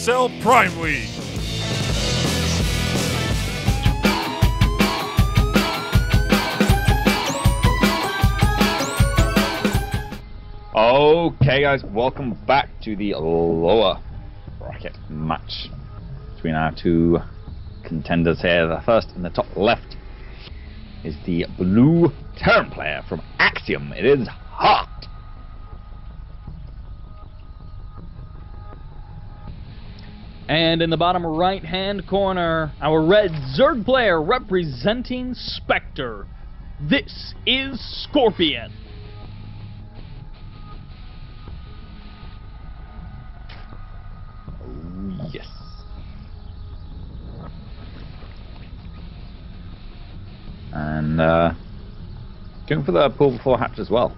ASL Prime League. Okay guys, welcome back to the lower bracket match between our two contenders here. The first in the top left is the blue Terran player from Axiom. It is Hart. And in the bottom right hand corner, our red Zerg player representing Spectre. This is Scorpion. Yes. And going for the pull before hatch as well.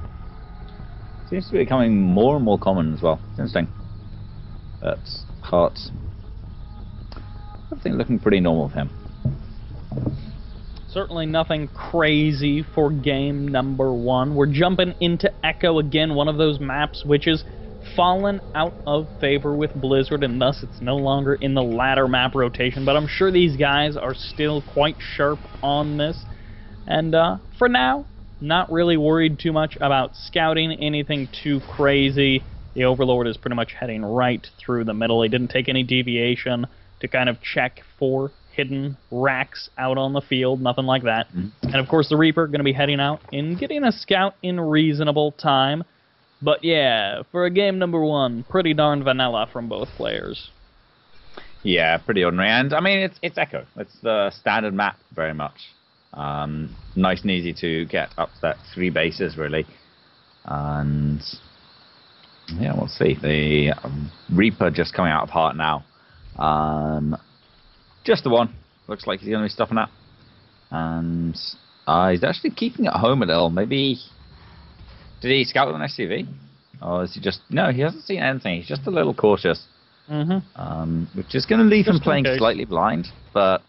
Seems to be becoming more and more common as well. It's interesting. That's Hearts. Everything looking pretty normal for him. Certainly nothing crazy for game number one. We're jumping into Echo again, one of those maps which is fallen out of favor with Blizzard, and thus it's no longer in the ladder map rotation, but I'm sure these guys are still quite sharp on this. And for now, not really worried too much about scouting anything too crazy. The Overlord is pretty much heading right through the middle. He didn't take any deviation to kind of check for hidden racks out on the field, nothing like that. And of course the Reaper going to be heading out and getting a scout in reasonable time. But yeah, for a game number one, pretty darn vanilla from both players. Yeah, pretty ordinary. And I mean, it's Echo. It's the standard map very much. Nice and easy to get up to that 3 bases really. And yeah, we'll see. The Reaper just coming out of Heart now. Just the one. Looks like he's going to be stuffing that. And he's actually keeping it home a little. Maybe... Did he scout with an SCV? Or is he just... No, he hasn't seen anything. He's just a little cautious. Which is going to leave him playing slightly blind, but...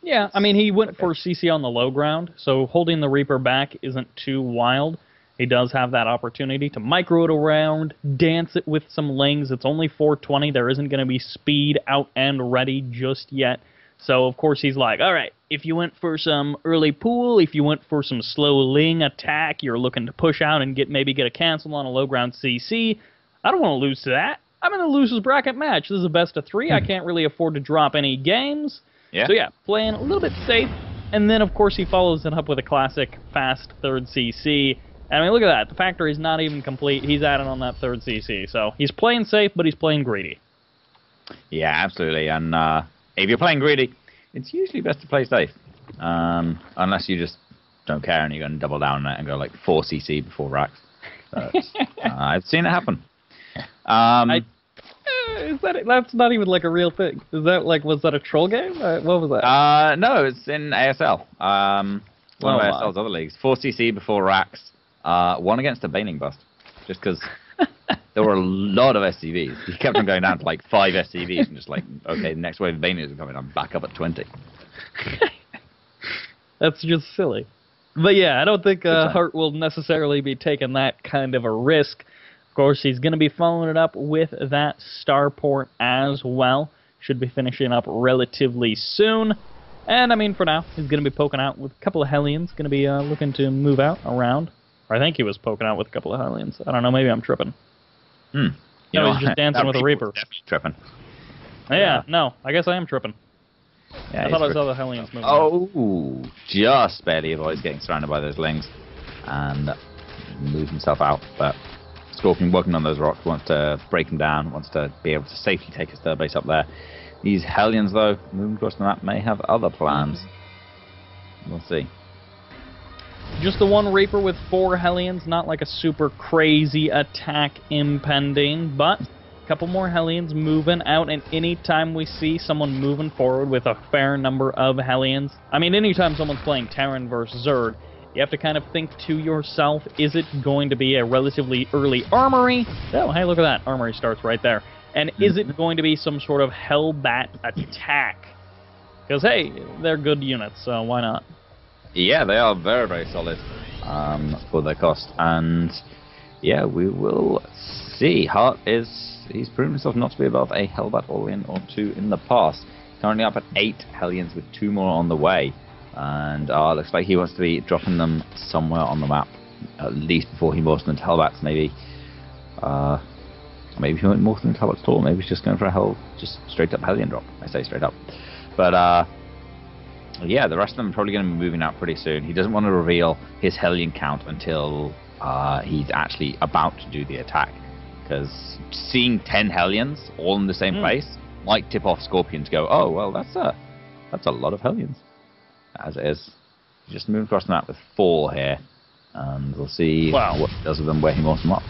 Yeah, I mean, he went for CC on the low ground, so holding the Reaper back isn't too wild. He does have that opportunity to micro it around, dance it with some lings. It's only 420. There isn't going to be speed out and ready just yet. So, of course, he's like, all right, if you went for some early pool, if you went for some slow ling attack, you're looking to push out and maybe get a cancel on a low ground CC, I don't want to lose to that. I'm in a loser's bracket match. This is a best of 3. I can't really afford to drop any games. Yeah. So, yeah, playing a little bit safe. And then, of course, he follows it up with a classic fast third CC. And I mean, look at that. The factory's not even complete. He's adding on that third CC. So he's playing safe, but he's playing greedy. Yeah, absolutely. And if you're playing greedy, it's usually best to play safe. Unless you just don't care and you're going to double down on it and go like 4 CC before racks. But, I've seen it happen. Is that it? That's not even like a real thing. Is that like, was that a troll game? What was that? No, it's in ASL. One of ASL's other leagues. 4 CC before racks. 1 against a Baning Bust. Just because there were a lot of SCVs. He kept on going down to like 5 SCVs and just like, okay, the next wave of Banings are coming. I'm back up at 20. That's just silly. But yeah, I don't think Hart will necessarily be taking that kind of a risk. Of course, he's going to be following it up with that starport as well. Should be finishing up relatively soon. And I mean, for now, he's going to be poking out with a couple of Hellions. Going to be looking to move out around. Or I think he was poking out with a couple of Hellions. I don't know, maybe I'm tripping. You know, he's just dancing with a Reaper. Definitely tripping. Yeah, no, I guess I am tripping. Yeah, I thought I saw the Hellions moving. Oh, just barely avoids getting surrounded by those lings and moves himself out. But Scorpion working on those rocks, wants to break them down, wants to be able to safely take his third base up there. These Hellions, though, moving across the map, may have other plans. We'll see. Just the one Reaper with 4 Hellions, not like a super crazy attack impending, but a couple more Hellions moving out, and anytime we see someone moving forward with a fair number of Hellions, I mean, anytime someone's playing Terran versus Zerg, you have to kind of think to yourself, is it going to be a relatively early armory? Oh, hey, look at that. Armory starts right there. And is it going to be some sort of Hellbat attack? Because, hey, they're good units, so why not? Yeah, they are very, very solid for their cost. And, yeah, we will see. Hart is he's proven himself not to be above a Hellbat all-in or two in the past. Currently up at 8 Hellions with 2 more on the way. And looks like he wants to be dropping them somewhere on the map, at least before he morphs them into Hellbats. Maybe he won't morph them into Hellbats at all. Maybe he's just going for a just straight up Hellion drop. I say straight up. But yeah, the rest of them are probably going to be moving out pretty soon. He doesn't want to reveal his Hellion count until he's actually about to do the attack. Because seeing 10 Hellions all in the same place might tip off Scorpion to go, oh, well, that's a lot of Hellions. As it is. Just move across the map with 4 here. And we'll see what he does with them, where he morphs them up.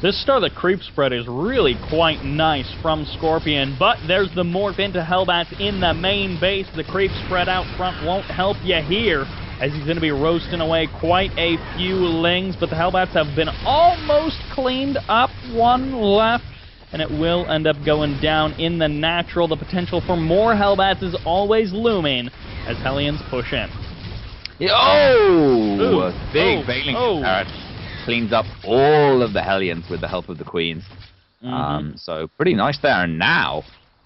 This start of the creep spread is really quite nice from Scorpion, but there's the morph into Hellbats in the main base. The creep spread out front won't help you here, as he's going to be roasting away quite a few Lings, but the Hellbats have been almost cleaned up. 1 left, and it will end up going down in the natural. The potential for more Hellbats is always looming as Hellions push in. Oh! A big Bailing Turret cleans up all of the Hellions with the help of the Queens. So pretty nice there. And now,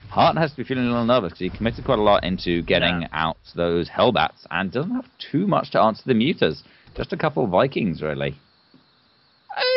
Hart has to be feeling a little nervous because he committed quite a lot into getting out those Hellbats and doesn't have too much to answer the Mutas. Just a couple of Vikings, really.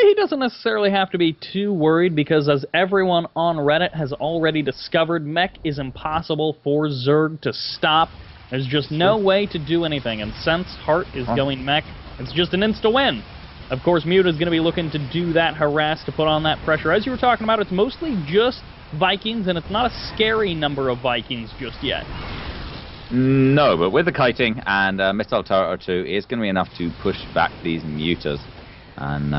He doesn't necessarily have to be too worried because, as everyone on Reddit has already discovered, mech is impossible for Zerg to stop. There's just no way to do anything, and since Hart is going mech, it's just an insta-win. Of course, Muta is going to be looking to do that harass, to put on that pressure. As you were talking about, it's mostly just Vikings, and it's not a scary number of Vikings just yet. No, but with the kiting and missile turret or 2, it's going to be enough to push back these Mutas. And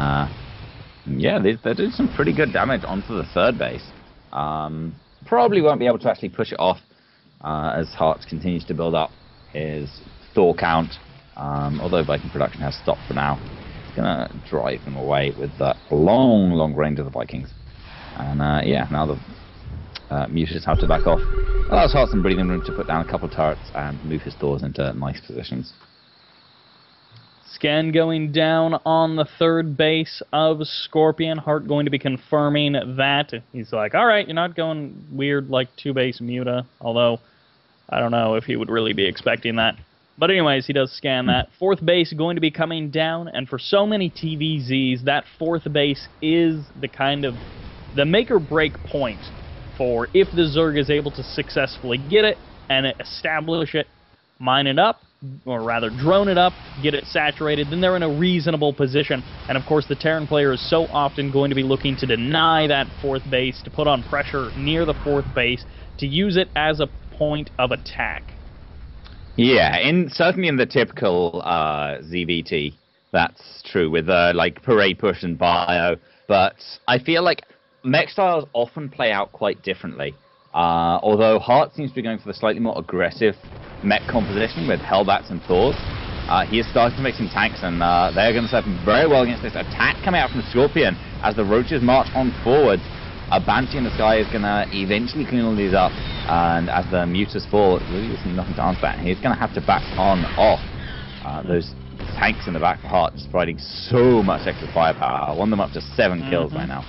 yeah, they're doing some pretty good damage onto the 3rd base. Probably won't be able to actually push it off as Hart continues to build up his Thor count. Although Viking production has stopped for now. It's going to drive them away with that long range of the Vikings. And yeah, now the Mutas have to back off. Allows Hart some breathing room to put down a couple of turrets and move his Thors into nice positions. Scan going down on the 3rd base of Scorpion. Hart going to be confirming that. He's like, alright, you're not going weird like 2-base Muta. Although, I don't know if he would really be expecting that. But anyways, he does scan that. 4th base going to be coming down. And for so many TVZs, that 4th base is the kind of the make or break point for if the Zerg is able to successfully get it and establish it, mine it up, or rather drone it up, get it saturated, then they're in a reasonable position. And of course the Terran player is so often going to be looking to deny that 4th base, to put on pressure near the 4th base, to use it as a point of attack. Yeah, certainly in the typical ZVT, that's true with like Parade Push and Bio, but I feel like mech styles often play out quite differently. Although Hart seems to be going for the slightly more aggressive mech composition with Hellbats and Thors, he is starting to make some tanks, and they're going to serve him very well against this attack coming out from Scorpion as the Roaches march on forward. A Banshee in the sky is going to eventually clean all these up, and as the Mutas fall, really there's nothing to answer that. He's going to have to back on off those tanks in the back for Hart, just providing so much extra firepower. Won them up to 7 kills by now.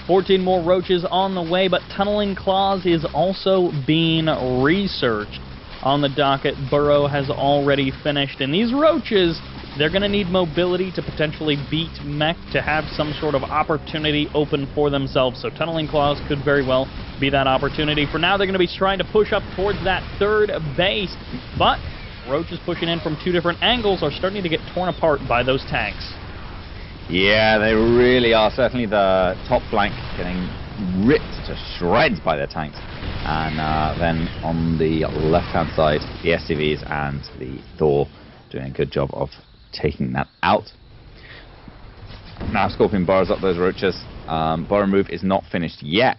14 more Roaches on the way, but Tunneling Claws is also being researched on the docket. Burrow has already finished, and these Roaches, they're going to need mobility to potentially beat mech, to have some sort of opportunity open for themselves. So Tunneling Claws could very well be that opportunity. For now, they're going to be trying to push up towards that 3rd base, but Roaches pushing in from 2 different angles are starting to get torn apart by those tanks. Yeah, they really are. Certainly the top flank getting ripped to shreds by their tanks. And then on the left-hand side, the SCVs and the Thor doing a good job of taking that out. Now Scorpion burrows up those Roaches. Burrow move is not finished yet,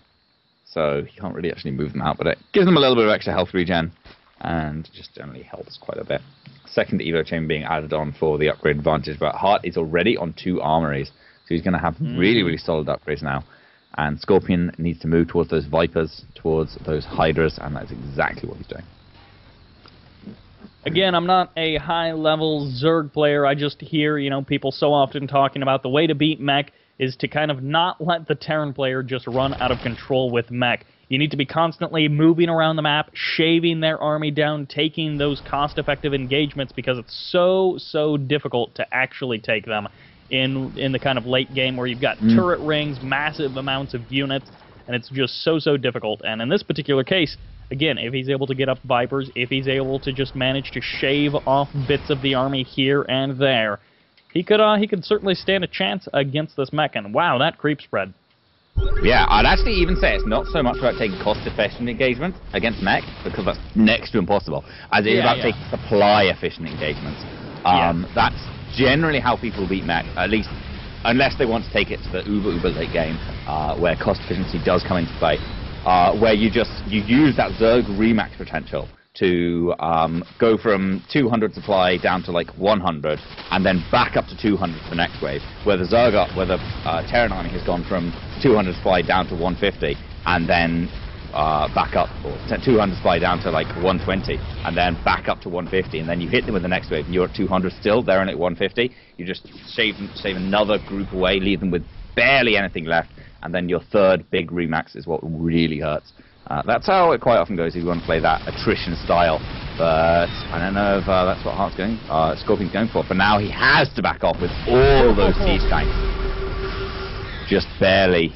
so he can't really actually move them out, but it gives them a little bit of extra health regen and just generally helps quite a bit. 2nd Evo Chamber being added on for the upgrade advantage, but Hart is already on 2 armories, so he's going to have really solid upgrades now. And Scorpion needs to move towards those Vipers, towards those Hydras, and that's exactly what he's doing. Again, I'm not a high-level Zerg player. I just hear, people so often talking about the way to beat mech is to kind of not let the Terran player just run out of control with mech. You need to be constantly moving around the map, shaving their army down, taking those cost-effective engagements, because it's so difficult to actually take them in the kind of late game where you've got turret rings, massive amounts of units, and it's just so difficult. And in this particular case, again, if he's able to get up Vipers, if he's able to just manage to shave off bits of the army here and there, he could certainly stand a chance against this mech. And wow, that creep spread. Yeah, I'd actually even say it's not so much about taking cost-efficient engagements against mech, because that's next to impossible, as it is about taking supply-efficient engagements. That's generally how people beat mech, at least unless they want to take it to the uber late game, where cost efficiency does come into play, where you use that Zerg remax potential to go from 200 supply down to like 100, and then back up to 200 for the next wave, where the Terran army has gone from 200 supply down to 150, and then back up, or 200 supply down to like 120, and then back up to 150, and then you hit them with the next wave, and you're at 200 still, they're only at 150, you just save another group away, leave them with barely anything left, and then your third big remax is what really hurts. That's how it quite often goes if you want to play that attrition style, but I don't know if that's what Scorpion's going for. For now, he has to back off with all those siege tanks. Just barely.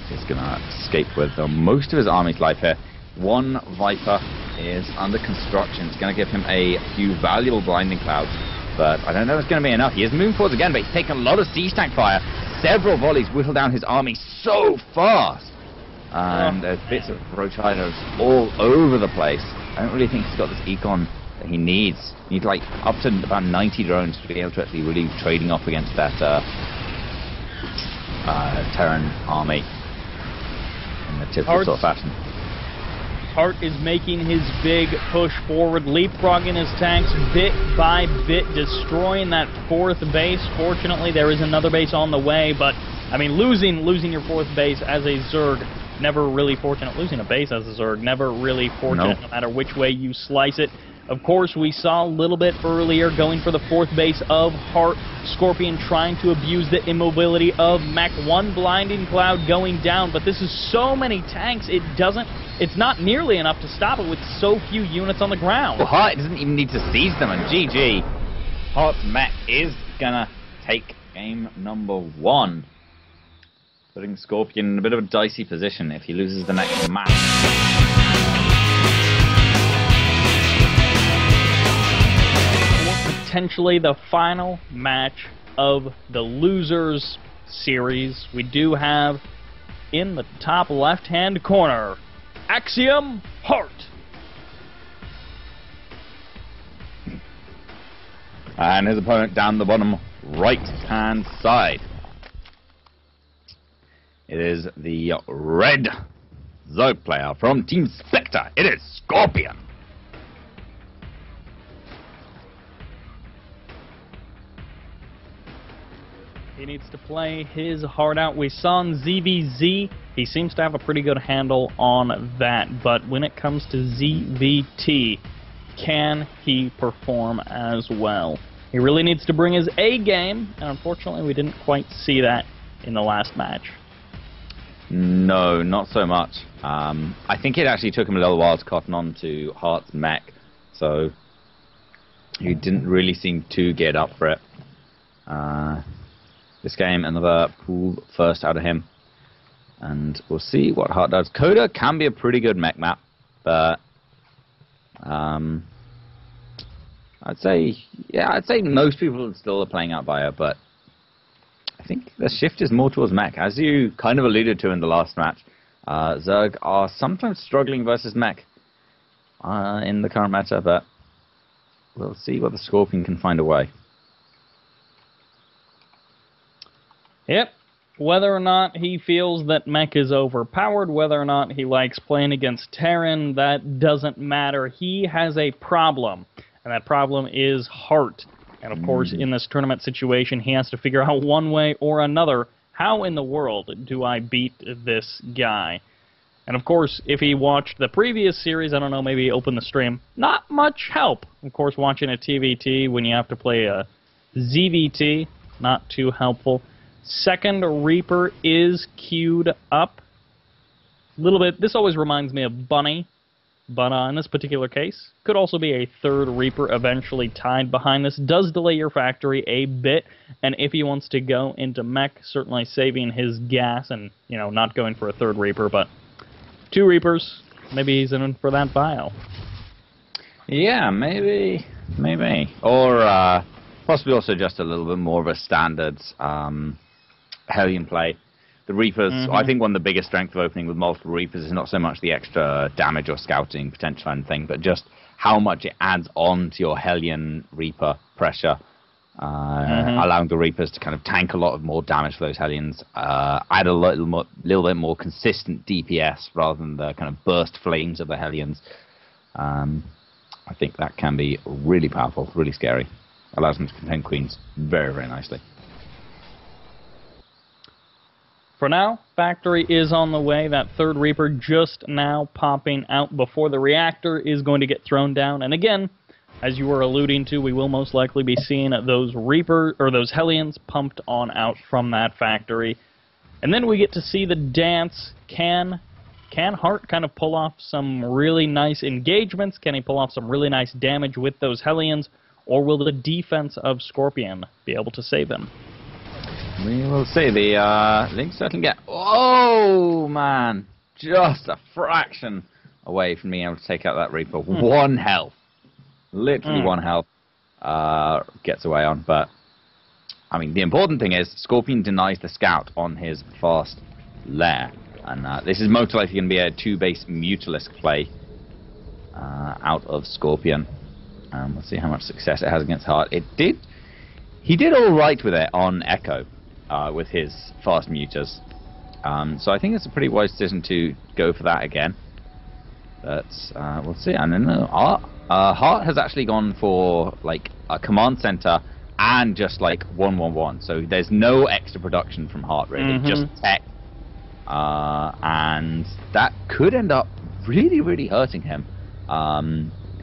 He's going to escape with most of his army's life here. One Viper is under construction. It's going to give him a few valuable blinding clouds, but I don't know if it's going to be enough. He is moving forwards again, but he's taken a lot of siege tank fire. Several volleys whittle down his army so fast. And there's bits of roach hiders all over the place. I don't really think he's got this econ that he needs. He needs like up to about 90 drones to be able to actually really trading off against that Terran army in the typical sort of fashion. Hart is making his big push forward, leapfrogging his tanks bit by bit, destroying that fourth base. Fortunately, there is another base on the way, but, I mean, losing your fourth base as a Zerg, never really fortunate. Losing a base as a Zerg, never really fortunate, no matter which way you slice it. Of course, we saw a little bit earlier going for the fourth base of Hart. Scorpion trying to abuse the immobility of mech. One blinding cloud going down, but this is so many tanks, it's not nearly enough to stop it with so few units on the ground. Well, Hart doesn't even need to seize them, and GG. Hart's mech is gonna take game number 1, putting Scorpion in a bit of a dicey position if he loses the next match. Potentially the final match of the losers series, we do have in the top left-hand corner Axiom Hart. And his opponent down the bottom right-hand side. It is the red Zerg player from Team Spectre. It is Scorpion. He needs to play his heart out. We saw in ZVZ, he seems to have a pretty good handle on that. But when it comes to ZVT, can he perform as well? He really needs to bring his A game, and unfortunately we didn't quite see that in the last match. No, not so much. I think it actually took him a little while to cotton on to Hart's mech, so he didn't really seem too geared up for it. This game, another pool first out of him, and we'll see what Hart does. Coda can be a pretty good mech map, but I'd say most people still are playing out by it, but I think the shift is more towards mech. As you kind of alluded to in the last match, Zerg are sometimes struggling versus mech in the current meta, but we'll see what the Scorpion can find a way. Yep. Whether or not he feels that mech is overpowered, whether or not he likes playing against Terran, that doesn't matter. He has a problem, and that problem is Hart. And of course, in this tournament situation, he has to figure out one way or another, how in the world do I beat this guy? And of course, if he watched the previous series, I don't know, maybe open the stream, not much help. Of course, watching a TVT when you have to play a ZVT, Not too helpful. Second Reaper is queued up. A little bit. This always reminds me of Bunny, but in this particular case, could also be a third Reaper eventually tied behind this. Does delay your factory a bit, and if he wants to go into mech, certainly saving his gas and, you know, not going for a third Reaper, but 2 Reapers, maybe he's in for that bio. Yeah, maybe. Or possibly also just a little bit more of a standard Hellion play. The Reapers, I think one of the biggest strengths of opening with multiple Reapers is not so much the extra damage or scouting potential or anything, but just how much it adds on to your Hellion Reaper pressure, allowing the Reapers to kind of tank a lot of more damage for those Hellions, add a little bit more consistent DPS rather than the kind of burst flames of the Hellions. I think that can be really powerful, really scary. Allows them to contain queens very, very nicely. For now, factory is on the way. That third Reaper just now popping out before the reactor is going to get thrown down. And again, as you were alluding to, we will most likely be seeing those Reaper or those Hellions pumped on out from that factory. And then we get to see the dance. Can Hart kind of pull off some really nice engagements? Can he pull off some really nice damage with those Hellions? Or will the defense of Scorpion be able to save him? We will see. The Lynx certainly get... Oh, man. Just a fraction away from being able to take out that Reaper. 1 health. Literally 1 health. Gets away on. But, I mean, the important thing is Scorpion denies the scout on his fast lair. And this is most likely going to be a 2-base Mutalisk play out of Scorpion. We'll see how much success it has against Hart. He did all right with it on Echo. With his fast mutas. So I think it's a pretty wise decision to go for that again. But we'll see. And then Hart has actually gone for like a command center and just like 1-1-1. So there's no extra production from Hart really, just tech. And that could end up really, really hurting him.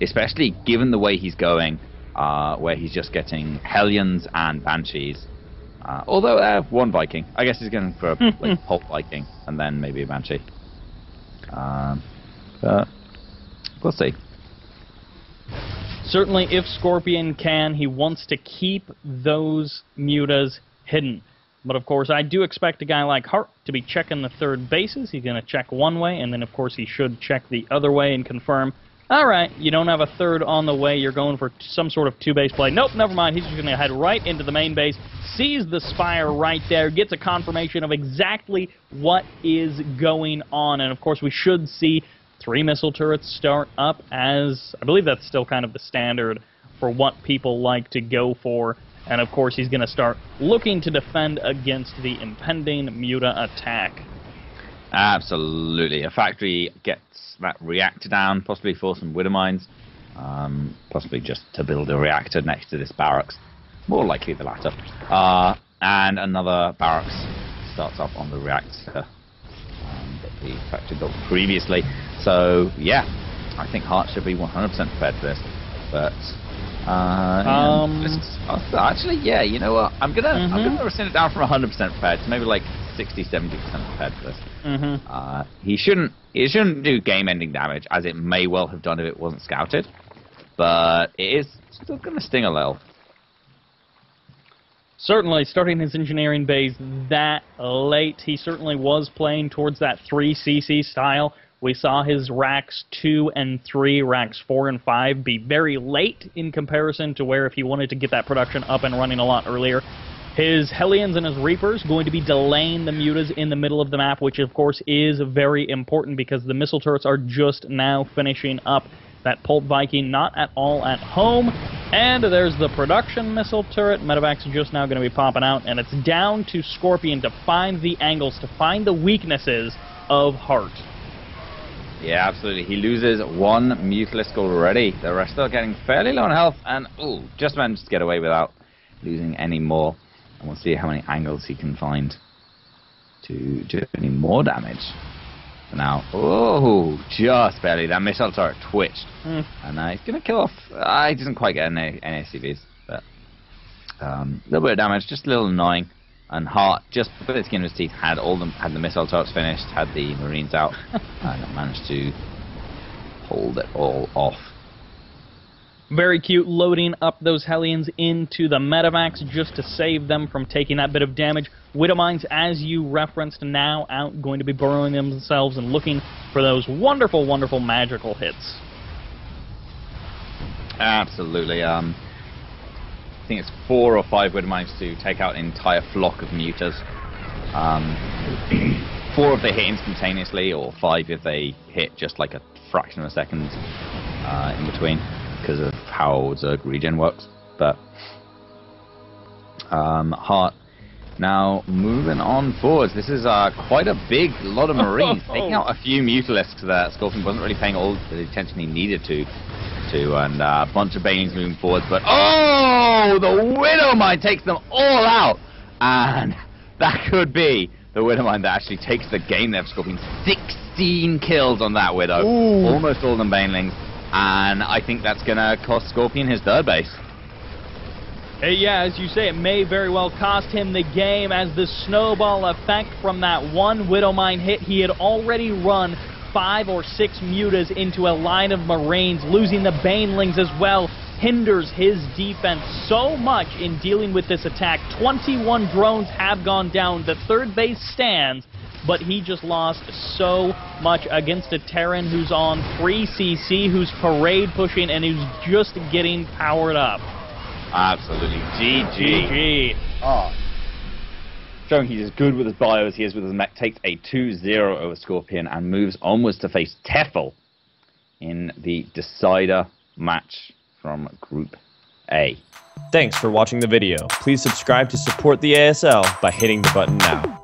Especially given the way he's going, where he's just getting Hellions and Banshees. Although I have 1 Viking. I guess he's going for a like, Pulp Viking and then maybe a Banshee. But we'll see. Certainly if Scorpion can, he wants to keep those mutas hidden. But of course, I do expect a guy like Hart to be checking the third bases. He's going to check one way, and then of course he should check the other way and confirm, alright, you don't have a third on the way, you're going for some sort of 2-base play. Nope, never mind, he's just going to head right into the main base, sees the Spire right there, gets a confirmation of exactly what is going on, and of course we should see 3 missile turrets start up, as I believe that's still kind of the standard for what people like to go for, and of course he's going to start looking to defend against the impending Muta attack. Absolutely. A factory gets that reactor down, possibly for some Widow Mines, possibly just to build a reactor next to this barracks. More likely the latter. And another barracks starts up on the reactor that the factory built previously. So, yeah, I think Hart should be 100% prepared for this. But, actually, yeah, you know what? I'm gonna rescind it down from 100% prepared to maybe like 60-70% prepared for this. He shouldn't do game-ending damage, as it may well have done if it wasn't scouted, but it is still going to sting a little. Certainly, starting his engineering base that late, he certainly was playing towards that 3CC style. We saw his racks 2 and 3, racks 4 and 5 be very late in comparison to where if he wanted to get that production up and running a lot earlier. His Hellions and his Reapers going to be delaying the mutas in the middle of the map, which of course is very important because the missile turrets are just now finishing up. That Pulp Viking not at all at home. And there's the production missile turret. Medevac's just now going to be popping out, and it's down to Scorpion to find the angles, to find the weaknesses of Hart. Yeah, absolutely. He loses 1 Mutalisk already. The rest are getting fairly low on health, and just managed to get away without losing any more. And we'll see how many angles he can find to do any more damage. For now, just barely. That missile turret twitched. And he's going to kill off... he doesn't quite get any SCVs, but little bit of damage, just a little annoying. And Hart, just with his skin in his teeth, had the missile turrets finished, had the Marines out, and managed to hold it all off. Very cute, loading up those Hellions into the Medivacs just to save them from taking that bit of damage. Widowmines, as you referenced, now out, going to be burrowing themselves and looking for those wonderful, wonderful magical hits. Absolutely. I think it's 4 or 5 Widowmines to take out an entire flock of Mutas. 4 if they hit instantaneously, or 5 if they hit just like a fraction of a second in between, because of how Zerg regen works. But Hart now moving on forwards. This is quite a big lot of Marines, taking out a few Mutalisks that Scorpion wasn't really paying all the attention he needed to, and a bunch of Banelings moving forwards. But oh, the Widowmine takes them all out, and that could be the Widowmine that actually takes the game there for Scorpion. 16 kills on that Widow, almost all of them Banelings. And I think that's going to cost Scorpion his third base. Yeah, as you say, it may very well cost him the game, as the snowball effect from that one Widowmine hit. He had already run 5 or 6 Mutas into a line of Marines. Losing the Banelings as well hinders his defense so much in dealing with this attack. 21 drones have gone down. The third base stands, but he just lost so much against a Terran who's on 3 CC, who's parade pushing, and who's just getting powered up. Absolutely. GG. GG. Oh. Showing he's as good with his bio as he is with his mech, takes a 2-0 over Scorpion and moves onwards to face Tefl in the decider match from Group A. Thanks for watching the video. Please subscribe to support the ASL by hitting the button now.